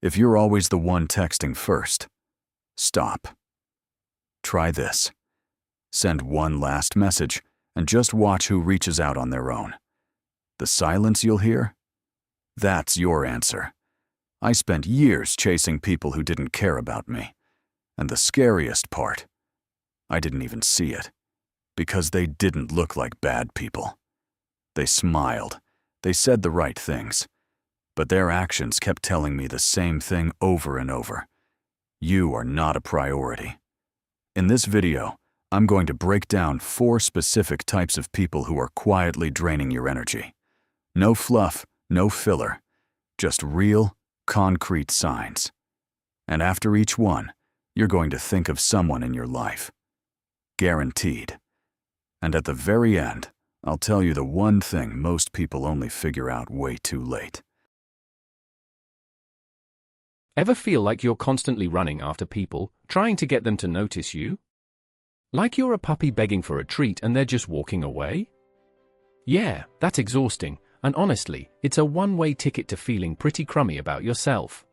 If you're always the one texting first, stop. Try this. Send one last message and just watch who reaches out on their own. The silence you'll hear? That's your answer. I spent years chasing people who didn't care about me. And the scariest part, I didn't even see it. Because they didn't look like bad people. They smiled. They said the right things. But their actions kept telling me the same thing over and over. You are not a priority. In this video, I'm going to break down 4 specific types of people who are quietly draining your energy. No fluff, no filler. Just real, concrete signs. And after each one, you're going to think of someone in your life. Guaranteed. And at the very end, I'll tell you the one thing most people only figure out way too late. Ever feel like you're constantly running after people, trying to get them to notice you? Like you're a puppy begging for a treat and they're just walking away? Yeah, that's exhausting, and honestly, it's a one-way ticket to feeling pretty crummy about yourself.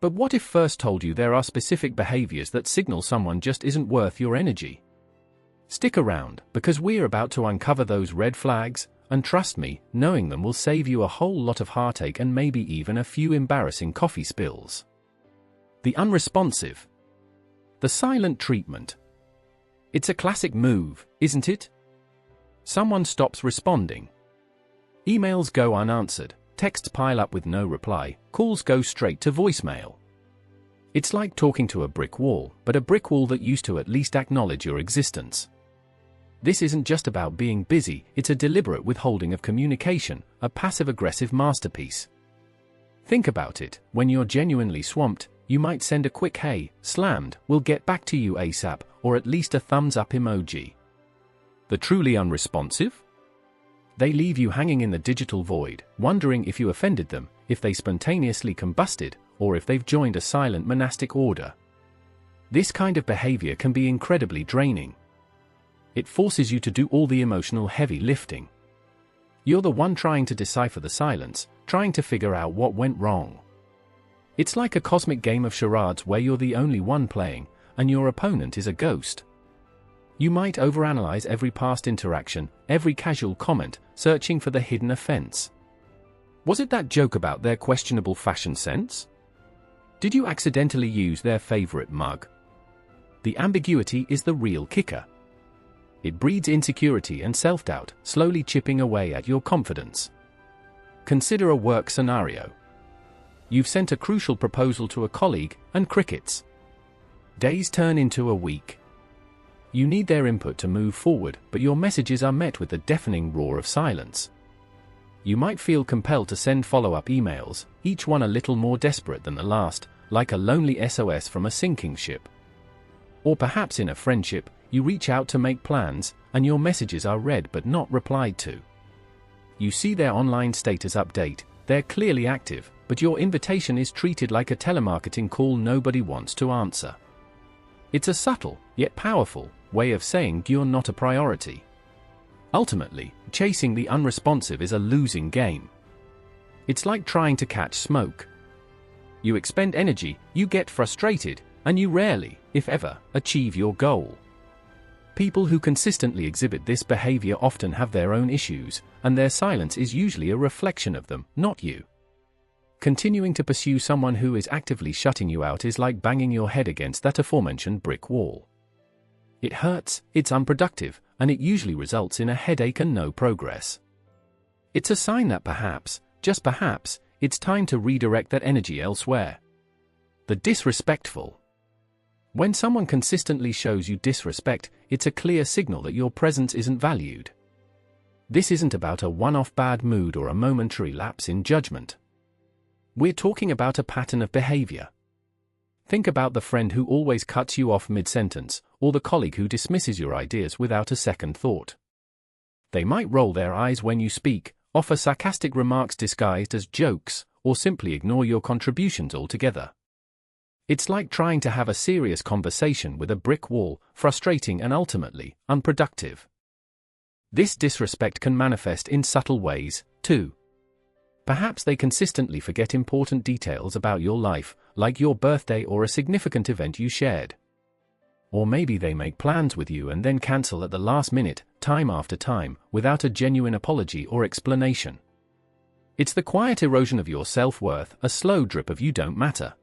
But what if first told you there are specific behaviors that signal someone just isn't worth your energy? Stick around, because we're about to uncover those red flags, and trust me, knowing them will save you a whole lot of heartache and maybe even a few embarrassing coffee spills. The unresponsive. The silent treatment. It's a classic move, isn't it? Someone stops responding. Emails go unanswered, texts pile up with no reply, calls go straight to voicemail. It's like talking to a brick wall, but a brick wall that used to at least acknowledge your existence. This isn't just about being busy, it's a deliberate withholding of communication, a passive-aggressive masterpiece. Think about it, when you're genuinely swamped, you might send a quick "Hey, slammed, we'll get back to you ASAP," or at least a thumbs-up emoji. The truly unresponsive? They leave you hanging in the digital void, wondering if you offended them, if they spontaneously combusted, or if they've joined a silent monastic order. This kind of behavior can be incredibly draining. It forces you to do all the emotional heavy lifting. You're the one trying to decipher the silence, trying to figure out what went wrong. It's like a cosmic game of charades where you're the only one playing, and your opponent is a ghost. You might overanalyze every past interaction, every casual comment, searching for the hidden offense. Was it that joke about their questionable fashion sense? Did you accidentally use their favorite mug? The ambiguity is the real kicker. It breeds insecurity and self-doubt, slowly chipping away at your confidence. Consider a work scenario. You've sent a crucial proposal to a colleague, and crickets. Days turn into a week. You need their input to move forward, but your messages are met with the deafening roar of silence. You might feel compelled to send follow-up emails, each one a little more desperate than the last, like a lonely SOS from a sinking ship. Or perhaps in a friendship, you reach out to make plans, and your messages are read but not replied to. You see their online status update, they're clearly active, but your invitation is treated like a telemarketing call nobody wants to answer. It's a subtle, yet powerful, way of saying you're not a priority. Ultimately, chasing the unresponsive is a losing game. It's like trying to catch smoke. You expend energy, you get frustrated, and you rarely, if ever, achieve your goal. People who consistently exhibit this behavior often have their own issues, and their silence is usually a reflection of them, not you. Continuing to pursue someone who is actively shutting you out is like banging your head against that aforementioned brick wall. It hurts, it's unproductive, and it usually results in a headache and no progress. It's a sign that perhaps, just perhaps, it's time to redirect that energy elsewhere. The disrespectful. When someone consistently shows you disrespect, it's a clear signal that your presence isn't valued. This isn't about a one-off bad mood or a momentary lapse in judgment. We're talking about a pattern of behavior. Think about the friend who always cuts you off mid-sentence, or the colleague who dismisses your ideas without a second thought. They might roll their eyes when you speak, offer sarcastic remarks disguised as jokes, or simply ignore your contributions altogether. It's like trying to have a serious conversation with a brick wall, frustrating and ultimately unproductive. This disrespect can manifest in subtle ways, too. Perhaps they consistently forget important details about your life, like your birthday or a significant event you shared. Or maybe they make plans with you and then cancel at the last minute, time after time, without a genuine apology or explanation. It's the quiet erosion of your self-worth, a slow drip of you don't matter.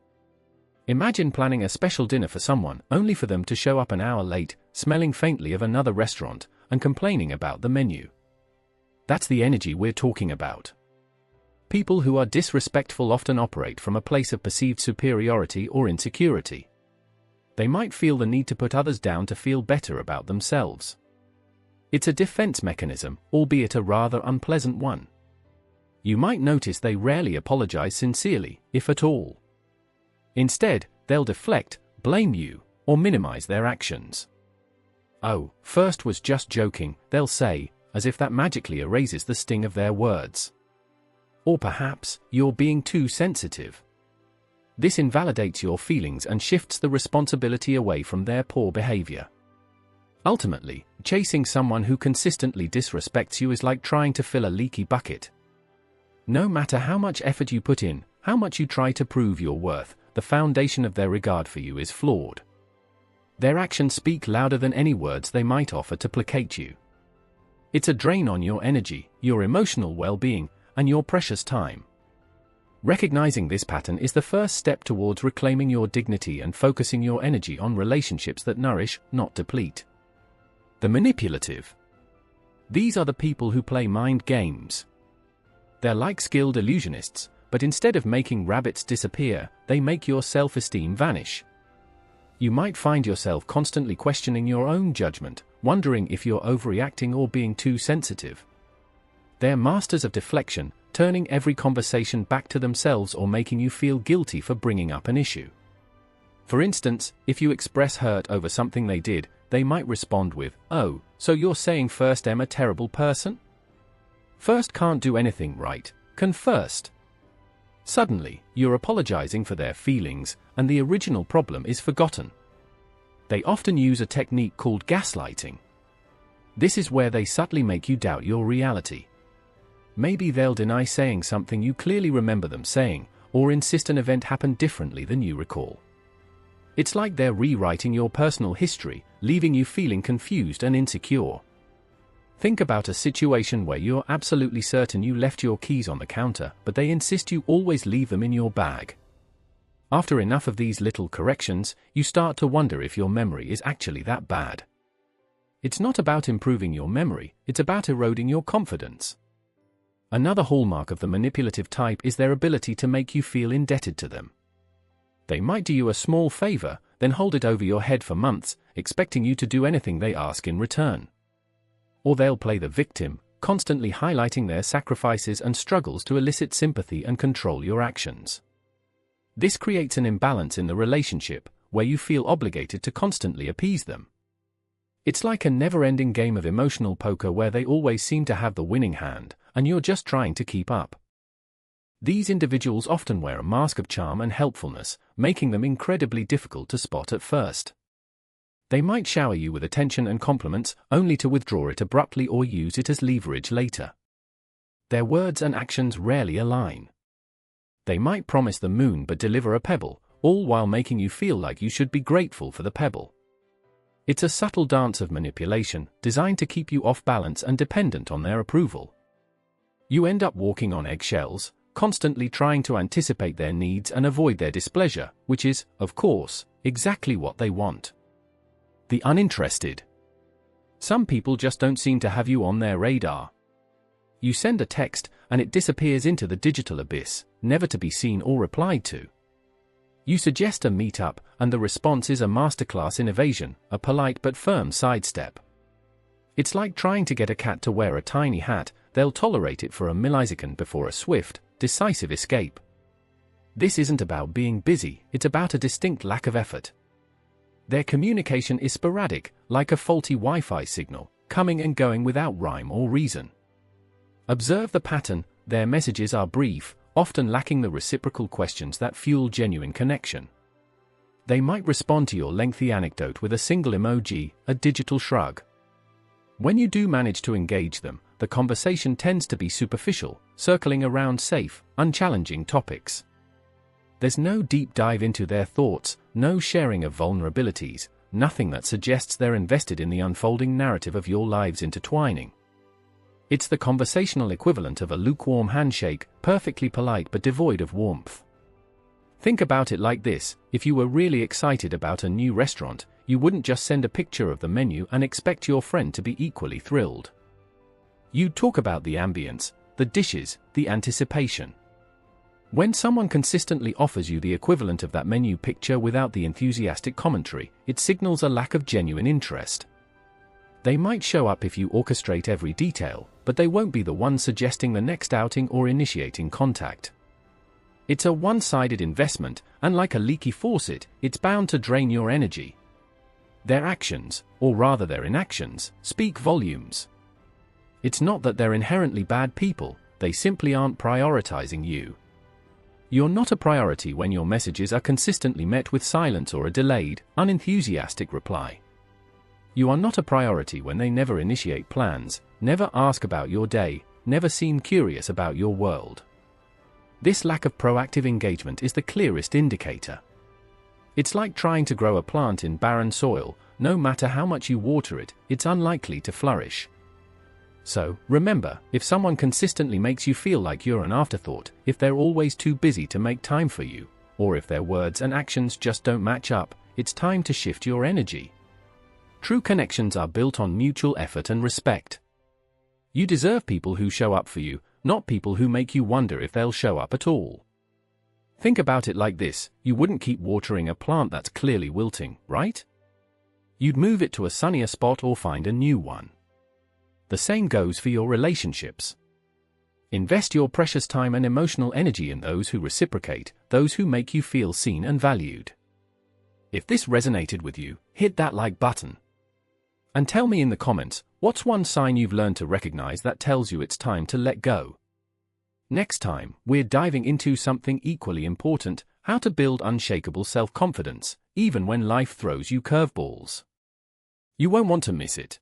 Imagine planning a special dinner for someone, only for them to show up an hour late, smelling faintly of another restaurant, and complaining about the menu. That's the energy we're talking about. People who are disrespectful often operate from a place of perceived superiority or insecurity. They might feel the need to put others down to feel better about themselves. It's a defense mechanism, albeit a rather unpleasant one. You might notice they rarely apologize sincerely, if at all. Instead, they'll deflect, blame you, or minimize their actions. "Oh, first was just joking," they'll say, as if that magically erases the sting of their words. Or perhaps, "You're being too sensitive." This invalidates your feelings and shifts the responsibility away from their poor behavior. Ultimately, chasing someone who consistently disrespects you is like trying to fill a leaky bucket. No matter how much effort you put in, how much you try to prove your worth, the foundation of their regard for you is flawed. Their actions speak louder than any words they might offer to placate you. It's a drain on your energy, your emotional well-being, and your precious time. Recognizing this pattern is the first step towards reclaiming your dignity and focusing your energy on relationships that nourish, not deplete. The manipulative. These are the people who play mind games. They're like skilled illusionists, but instead of making rabbits disappear, they make your self-esteem vanish. You might find yourself constantly questioning your own judgment, wondering if you're overreacting or being too sensitive. They're masters of deflection, turning every conversation back to themselves or making you feel guilty for bringing up an issue. For instance, if you express hurt over something they did, they might respond with, "Oh, so you're saying First am a terrible person? First can't do anything right, can First?" Suddenly, you're apologizing for their feelings, and the original problem is forgotten. They often use a technique called gaslighting. This is where they subtly make you doubt your reality. Maybe they'll deny saying something you clearly remember them saying, or insist an event happened differently than you recall. It's like they're rewriting your personal history, leaving you feeling confused and insecure. Think about a situation where you're absolutely certain you left your keys on the counter, but they insist you always leave them in your bag. After enough of these little corrections, you start to wonder if your memory is actually that bad. It's not about improving your memory, it's about eroding your confidence. Another hallmark of the manipulative type is their ability to make you feel indebted to them. They might do you a small favor, then hold it over your head for months, expecting you to do anything they ask in return. Or they'll play the victim, constantly highlighting their sacrifices and struggles to elicit sympathy and control your actions. This creates an imbalance in the relationship, where you feel obligated to constantly appease them. It's like a never-ending game of emotional poker where they always seem to have the winning hand, and you're just trying to keep up. These individuals often wear a mask of charm and helpfulness, making them incredibly difficult to spot at first. They might shower you with attention and compliments, only to withdraw it abruptly or use it as leverage later. Their words and actions rarely align. They might promise the moon but deliver a pebble, all while making you feel like you should be grateful for the pebble. It's a subtle dance of manipulation, designed to keep you off balance and dependent on their approval. You end up walking on eggshells, constantly trying to anticipate their needs and avoid their displeasure, which is, of course, exactly what they want. The uninterested. Some people just don't seem to have you on their radar. You send a text, and it disappears into the digital abyss, never to be seen or replied to. You suggest a meet-up, and the response is a masterclass in evasion, a polite but firm sidestep. It's like trying to get a cat to wear a tiny hat. They'll tolerate it for a millisecond before a swift, decisive escape. This isn't about being busy, it's about a distinct lack of effort. Their communication is sporadic, like a faulty Wi-Fi signal, coming and going without rhyme or reason. Observe the pattern. Their messages are brief, often lacking the reciprocal questions that fuel genuine connection. They might respond to your lengthy anecdote with a single emoji, a digital shrug. When you do manage to engage them, the conversation tends to be superficial, circling around safe, unchallenging topics. There's no deep dive into their thoughts, no sharing of vulnerabilities, nothing that suggests they're invested in the unfolding narrative of your lives intertwining. It's the conversational equivalent of a lukewarm handshake, perfectly polite but devoid of warmth. Think about it like this: if you were really excited about a new restaurant, you wouldn't just send a picture of the menu and expect your friend to be equally thrilled. You'd talk about the ambience, the dishes, the anticipation. When someone consistently offers you the equivalent of that menu picture without the enthusiastic commentary, it signals a lack of genuine interest. They might show up if you orchestrate every detail, but they won't be the one suggesting the next outing or initiating contact. It's a one-sided investment, and like a leaky faucet, it's bound to drain your energy. Their actions, or rather their inactions, speak volumes. It's not that they're inherently bad people, they simply aren't prioritizing you. You're not a priority when your messages are consistently met with silence or a delayed, unenthusiastic reply. You are not a priority when they never initiate plans, never ask about your day, never seem curious about your world. This lack of proactive engagement is the clearest indicator. It's like trying to grow a plant in barren soil. No matter how much you water it, it's unlikely to flourish. So, remember, if someone consistently makes you feel like you're an afterthought, if they're always too busy to make time for you, or if their words and actions just don't match up, it's time to shift your energy. True connections are built on mutual effort and respect. You deserve people who show up for you, not people who make you wonder if they'll show up at all. Think about it like this: you wouldn't keep watering a plant that's clearly wilting, right? You'd move it to a sunnier spot or find a new one. The same goes for your relationships. Invest your precious time and emotional energy in those who reciprocate, those who make you feel seen and valued. If this resonated with you, hit that like button. And tell me in the comments, what's one sign you've learned to recognize that tells you it's time to let go? Next time, we're diving into something equally important: how to build unshakable self-confidence, even when life throws you curveballs. You won't want to miss it.